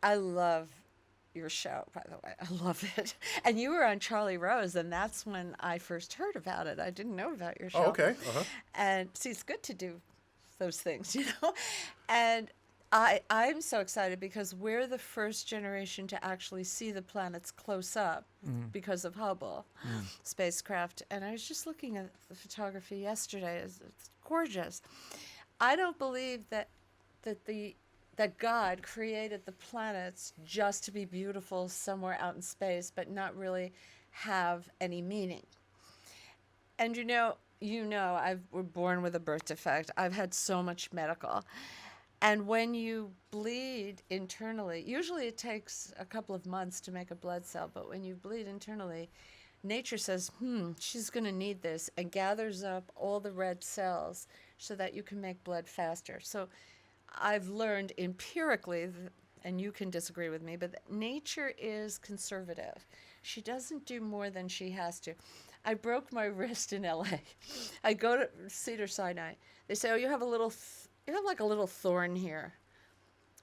I love your show, by the way. I love it. And you were on Charlie Rose, and that's when I first heard about it. I didn't know about your Oh, show. okay. Uh huh. And see, it's good to do those things, you know? And I'm so excited because we're the first generation to actually see the planets close up Mm. because of Hubble Mm. spacecraft. And I was just looking at the photography yesterday. It's gorgeous. I don't believe that the that God created the planets just to be beautiful somewhere out in space, but not really have any meaning. And I were born with a birth defect. I've had so much medical. And when you bleed internally, usually it takes a couple of months to make a blood cell, but when you bleed internally, nature says, she's going to need this, and gathers up all the red cells so that you can make blood faster. So I've learned empirically, and you can disagree with me, but nature is conservative. She doesn't do more than she has to. I broke my wrist in LA. I go to Cedar Sinai. They say, "Oh, you have like a little thorn here."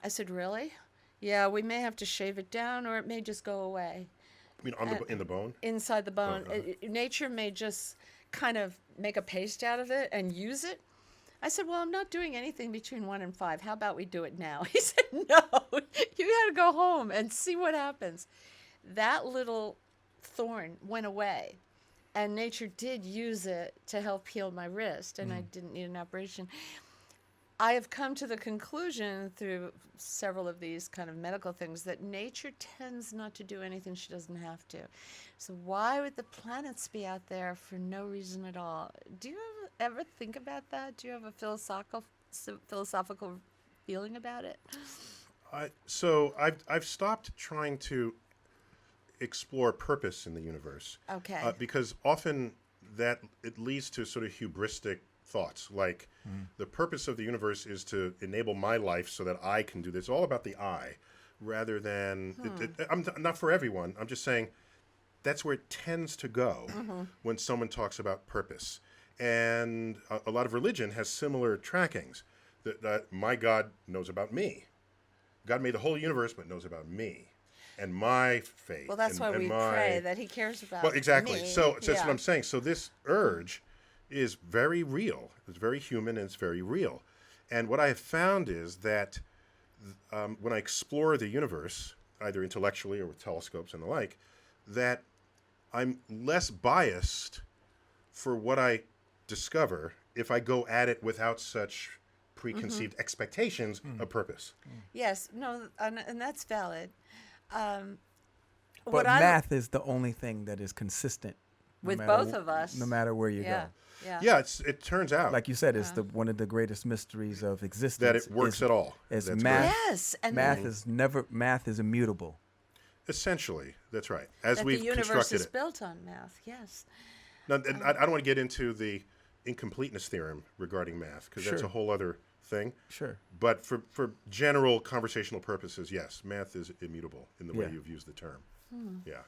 I said, "Really?" "Yeah, we may have to shave it down, or it may just go away." I mean, And in the bone. inside the Oh, bone, nature may just kind of make a paste out of it and use it. I said, "Well, I'm not doing anything between 1 and 5. How about we do it now?" He said, "No, you got to go home and see what happens." That little thorn went away, and nature did use it to help heal my wrist, and I didn't need an operation. I have come to the conclusion through several of these kind of medical things that nature tends not to do anything she doesn't have to. So why would the planets be out there for no reason at all? Do you ever think about that? Do you have a philosophical feeling about it? So I've stopped trying to explore purpose in the universe, Okay. because often that it leads to sort of hubristic thoughts, like the purpose of the universe is to enable my life so that I can do this. It's all about the I, rather than I'm not for everyone. I'm just saying that's where it tends to go when someone talks about purpose. And a lot of religion has similar trackings. That my God knows about me. God made the whole universe, but knows about me and my faith. Well, that's why and we my pray that he cares about Well, exactly. me. So that's what Yeah. I'm saying. So this urge is very real. It's very human and it's very real. And what I have found is that when I explore the universe, either intellectually or with telescopes and the like, that I'm less biased for what I discover if I go at it without such preconceived expectations of purpose. Yes, no, and that's valid. Um, But what I math is the only thing that is consistent no with matter both of us. no matter where you Yeah, go. yeah. Yeah, it turns out Like you said, it's the one of the greatest mysteries of existence. that it works is, at all. is That's math. correct. Yes, and Math is immutable. Essentially, that's right. As that we've the universe constructed is it. built on math. Yes. Now, and I don't want to get into the incompleteness theorem regarding math because that's Sure. a whole other thing. Sure. But for general conversational purposes, yes, math is immutable in the way Yeah. you've used the term. Yeah.